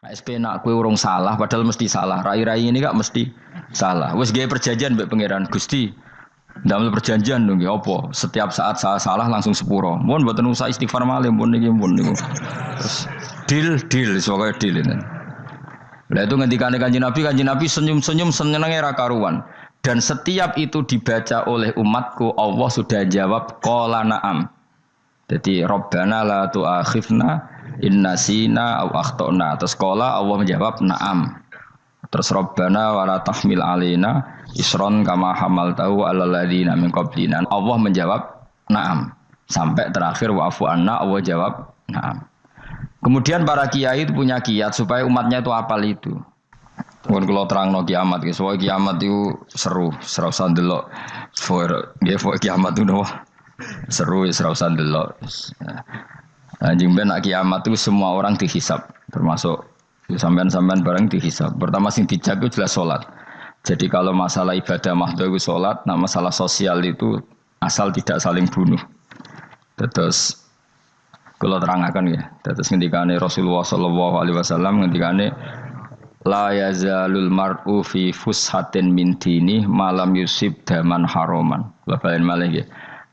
SP nak kue urung salah, padahal mesti salah. Rai-rai ini gak mesti salah. Wes gaya perjanjian mbek pangeran Gusti. Dalam perjanjian dong, apa? Setiap saat saya salah langsung sepuro. Mohon buatan usah istighfar malih, mohon niki mohon niku. Terus deal, soalnya deal ini. Lah itu ngendikane Kanjeng Nabi senyum-senyum senenge ra karuan. Dan setiap itu dibaca oleh umatku, Allah sudah jawab qala na'am. Jadi Rabbana la tu'akhifna in nasina aw akhtana. Terus qala Allah menjawab na'am. Terus Rabbana wa la tahmil alaina isron kama hamaltahu 'alal ladzina min qablina. Allah menjawab na'am. Sampai terakhir wa'fu anna Allah jawab na'am. Kemudian para kiai itu punya kiat supaya umatnya itu hafal itu. Mun kula terangno kiamat, soal kiamat itu seru usah ndelok. Kiamat itu seru usah ndelok. Anjing ben kiamat itu semua orang dihisab, termasuk sampean-sampean bareng dihisab. Pertama sing dijaga jelas salat. Jadi kalau masalah ibadah mahdhu itu salat, nah masalah sosial itu asal tidak saling bunuh. Terus kalau terangkan ya, terus ngendikane Rasulullah sallallahu alaihi wasallam ngendikane la yazalul mar'u fi fushatin min dini malam yusib daman haraman. Labain malih ya.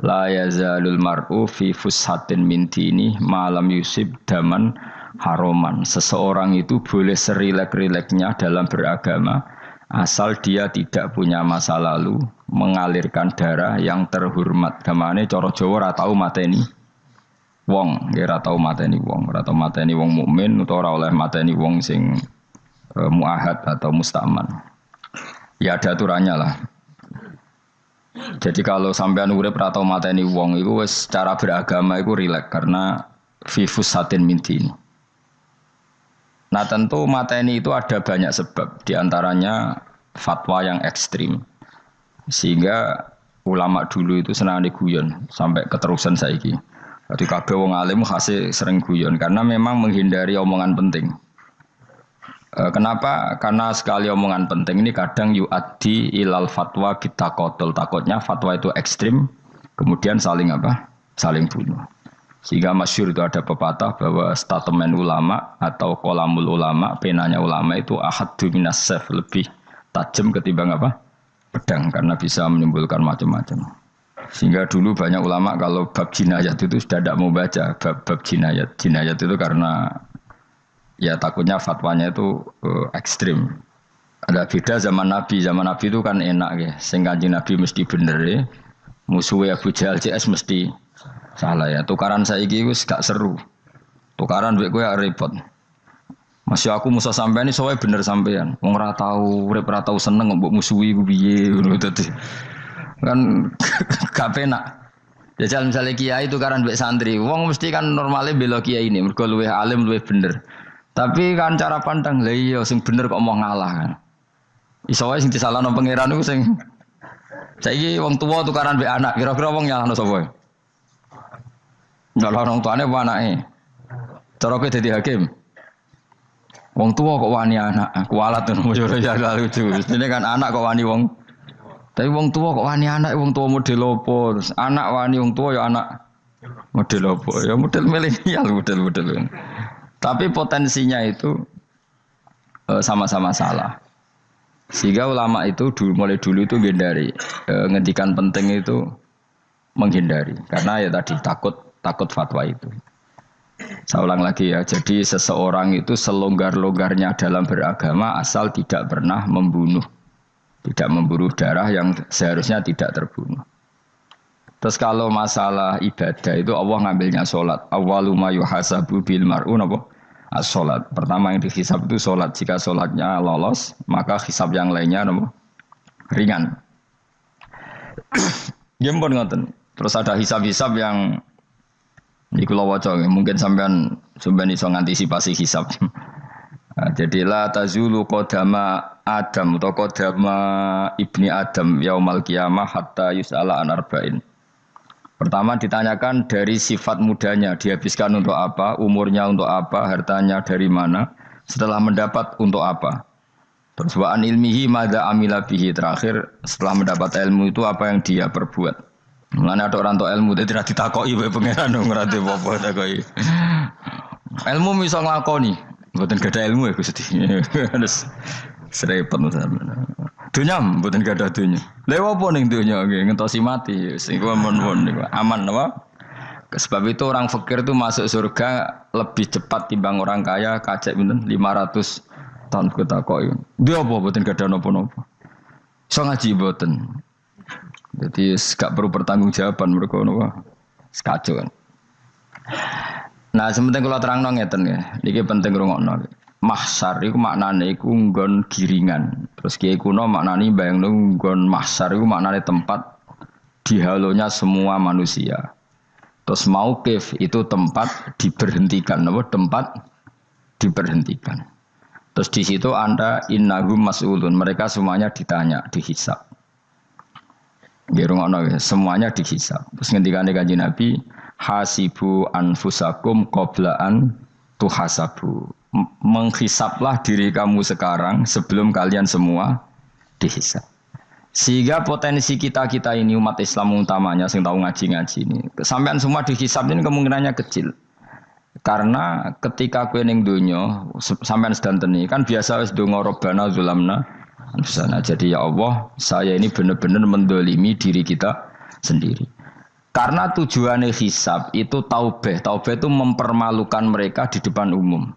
La yazalul mar'u fi fushatin min dini malam yusib daman haraman. Seseorang itu boleh serilek-rileknya dalam beragama asal dia tidak punya masa lalu mengalirkan darah yang terhormat. Gamane cara Jawa ora tau mateni wong, ora tau mateni wong, ora tau mateni wong mukmin utawa ora oleh mateni wong sing muahad atau mustaman. Ya ada aturannya lah. Jadi kalau sampean urip ora tau mateni wong iku wis cara beragama iku rileks karena fifus satin mintin. Nah tentu mateni itu ada banyak sebab, di antaranya fatwa yang ekstrim. Sehingga ulama dulu itu senang diguyon sampai keterusan saiki. Jadi kabeh wong alim khase sering guyon karena memang menghindari omongan penting. Kenapa? Karena sekali omongan penting ini kadang yu'addi ilal fatwa kita kotul. Takutnya fatwa itu ekstrim, kemudian saling apa? Saling bunuh. Sehingga masyhur itu ada pepatah bahwa statement ulama atau kolamul ulama, penanya ulama itu ahaddu minas sayf, lebih tajam ketimbang apa? Pedang, karena bisa menimbulkan macam-macam. Sehingga dulu banyak ulama kalau bab jinayat itu sudah tidak mau baca bab jinayat. Jinayat itu karena ya takutnya fatwanya itu ekstrim. Ada beda zaman Nabi itu kan enak ya. Sing Kanjeng Nabi mesti bener ya. Musuhnya Abu Jahal CS mesti salah ya. Tukaran saiki wis gak seru. Tukaran mbek kowe repot. Masih aku musuh sampean iki sowe bener sampean. Wong ora tau urip ora tau seneng mbok musuhi ku piye ngono dadi. Kan gak penak. Jajal misalnya kiai tukaran mbek santri. Wong mesti kan normale bela kiai ini mergo luwih alim luwih bener. Tapi kan cara pandang, lah iya sing bener kok mau ngalah kan. Iso wae sing disalahno pangeran iku sing saiki wong tuwa tukaran mbek anak, kira-kira wong nyalahno sapa? Nyalahno wong tuane apa anake? Cara kowe dadi hakim. Wong tuwa kok wani anak, kualat ngono ya lucu. Ini kan anak kok wani wong. Tapi wong tuwa kok wani anak, wong tuwa model opo? Terus anak wani wong tuwa ya anak model opo? Ya model milenial model-model. Tapi potensinya itu sama-sama salah. Sehingga ulama itu mulai dulu itu menghindari. Ngendikan penting itu menghindari. Karena ya tadi takut fatwa itu. Saya ulang lagi ya. Jadi seseorang itu selonggar-longgarnya dalam beragama asal tidak pernah membunuh. Tidak membunuh darah yang seharusnya tidak terbunuh. Terus kalau masalah ibadah itu Allah ngambilnya sholat. Awwalu ma yuhasabu bil mar'u napa? As-sholat. Pertama yang dihisab itu sholat. Jika sholatnya lolos, maka hisab yang lainnya napa? Ringan. Gempon ngoten. Terus ada hisab-hisab yang di kula waca mungkin sampean iso ngantisipasi hisab. Nah, jadilah tazulu qadama Adam atau qadama ibni Adam yaumal qiyamah hatta yus'ala an arba'in. Pertama ditanyakan dari sifat mudanya, dihabiskan untuk apa, umurnya untuk apa, hartanya dari mana, setelah mendapat untuk apa. Terus wa'an ilmihi madza amila bihi, terakhir setelah mendapat ilmu itu apa yang dia perbuat. Mulane ada orang tok ilmu tidak ditakoki wae pangeran ora ngerti apa-apa takoki. Ilmu iso nglakoni. Mboten gadah ilmu ya Gusti. Terus serepet sampean. Dunya mboten gadah dunya. Lha apa ning dunya nggih ngentosi mati sing mon-mon niku aman apa? Sebab itu orang fakir itu masuk surga lebih cepat timbang orang kaya kacek pinten 500 tahun kutakoki. Dia apa mboten gadah napa-napa. Iso ngaji mboten. Jadi gak perlu pertanggungjawaban mereka napa. Sekacau kan. Nah, sementing kula terangno ngeten ya. Niki penting rungokno. Mahsyar iku maknane iku nggon giringan. Terus kiai kuno maknane bayangno nggon mahsyar iku maknane tempat dihalonya semua manusia. Terus mauqif itu tempat diberhentikan, napa? Tempat diberhentikan. Terus di situ Anda innahum mas'ulun, mereka semuanya ditanya, dihisab. Nggih rungokno semuanya dihisab. Terus ngendikane Kanjeng Nabi hasibu anfusakum qabla an tuhasabu. Menghisablah diri kamu sekarang sebelum kalian semua dihisab. Sehingga potensi kita ini umat Islam utamanya sing tahu ngaji-ngaji ini, sampean semua dihisab ini kemungkinannya kecil. Karena ketika kowe ning donya sampean sedanteni kan biasa wis donga robbana zulamna anfusana. Jadi ya Allah, saya ini benar-benar mendolimi diri kita sendiri. Karena tujuannya hisab itu taubah. Taubah itu mempermalukan mereka di depan umum.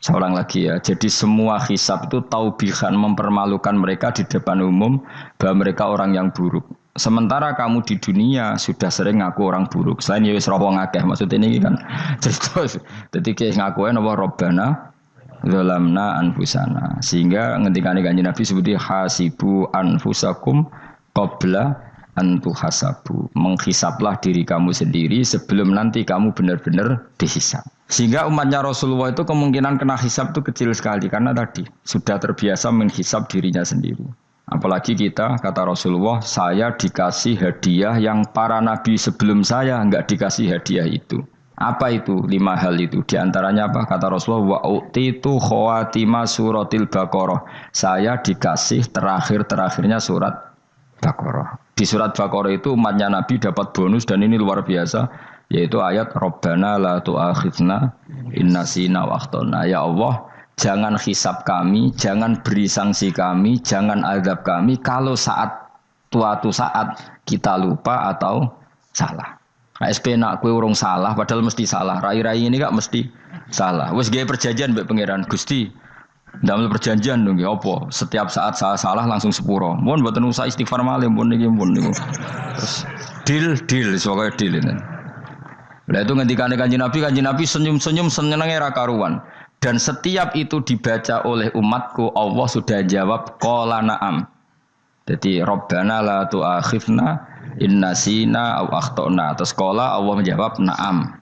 Seorang lagi ya. Jadi semua hisab itu taubihan, mempermalukan mereka di depan umum bahwa mereka orang yang buruk. Sementara kamu di dunia sudah sering ngaku orang buruk. Selain ya wis roh ngakeh maksudnya ini kan cerita. Jadi kayak ngakuin apa Rabbana zalamna anfusana. Sehingga ngendikane Kanjeng Nabi sebuti hasibu anfusakum qabla antuhasabu. Menghisaplah diri kamu sendiri sebelum nanti kamu benar-benar dihisap. Sehingga umatnya Rasulullah itu kemungkinan kena hisap itu kecil sekali karena tadi sudah terbiasa menghisap dirinya sendiri. Apalagi kita kata Rasulullah, saya dikasih hadiah yang para nabi sebelum saya enggak dikasih hadiah itu. Apa itu? 5 hal itu. Di antaranya apa? Kata Rasulullah, wa utitu khawatima suratil Baqarah. Saya dikasih terakhirnya surat Baqarah. Di surat Baqarah itu umatnya Nabi dapat bonus dan ini luar biasa, yaitu ayat Rabbana la tu'akhidna in nasina wa akhtana. Ya Allah, jangan hisab kami, jangan beri sanksi kami, jangan azab kami kalau suatu saat kita lupa atau salah. ASP nak kue urung salah, padahal mesti salah. Rai-rai ini gak mesti salah. Wes gawe perjanjian mbek pangeran Gusti. Dalam perjanjian dong, apa? Setiap saat saya salah langsung sepuro. Mohon buatan usah istighfar malih, mohon niki mohon niku. Terus deal, soalnya deal ini. Lah itu ngendikane Kanjeng Nabi senyum-senyum senenge ra karuan. Dan setiap itu dibaca oleh umatku, Allah sudah jawab qala na'am. Jadi Rabbana la tu'akhifna in nasina aw akhtana. Terus qala Allah menjawab na'am.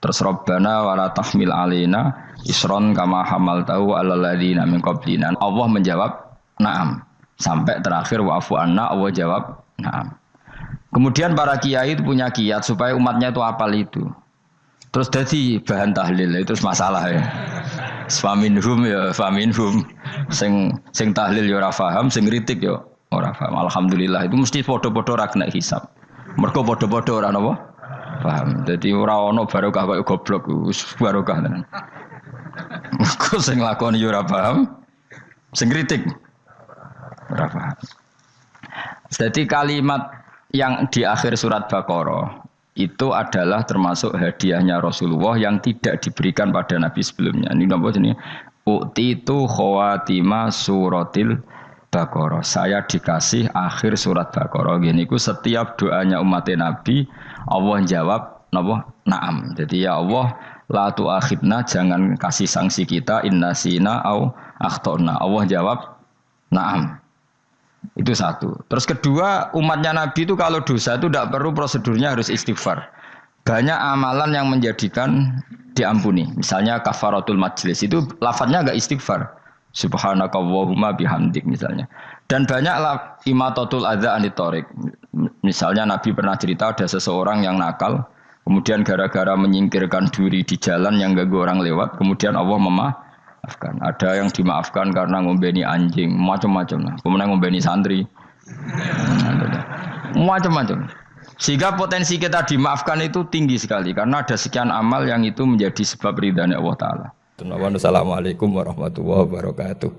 Terus Rabbana wa la tahmil alaina isron kama hamaltahu 'alal ladzina min qablina. Allah menjawab na'am. Sampai terakhir wa'fu anna Allah jawab na'am. Kemudian para kiai itu punya kiat supaya umatnya itu hafal itu. Terus jadi bahan tahlil itu masalah ya. Faminhum ya faminhum sing tahlil ya ora paham, sing kritik ya ora paham. Alhamdulillah itu mesti padha-padha ra kena hisab. Mergo padha-padha ora napa? Paham. Dadi ora ana barokah kaya goblok wis barokah tenan. Mergo sing lakoni ya ora paham, sing kritik ora paham. Jadi kalimat yang di akhir surat Baqarah itu adalah termasuk hadiahnya Rasulullah yang tidak diberikan pada Nabi sebelumnya. Ini apa ini? Utitu khawatima suratil Baqarah. Saya dikasih akhir surat Baqarah. Gini ku setiap doanya umat Nabi Allah jawab napa? Naam. Jadi ya Allah la tu'akhidna, jangan kasih sanksi kita innasina au akhtana. Allah jawab naam. Itu satu. Terus kedua, umatnya Nabi itu kalau dosa itu tidak perlu prosedurnya harus istighfar. Banyak amalan yang menjadikan diampuni. Misalnya kafaratul majlis itu lafadznya enggak istighfar. Subhanakallahumma bihamdik misalnya. Dan banyak imatatul adza anit thoriq. Misalnya Nabi pernah cerita ada seseorang yang nakal, kemudian gara-gara menyingkirkan duri di jalan yang ganggu orang lewat, kemudian Allah memaafkan. Ada yang dimaafkan karena ngombeni anjing, macam-macam lah. Kemudian ngombeni santri, macam-macam. Sehingga potensi kita dimaafkan itu tinggi sekali karena ada sekian amal yang itu menjadi sebab ridhanya Allah Taala. Assalamualaikum warahmatullahi wabarakatuh.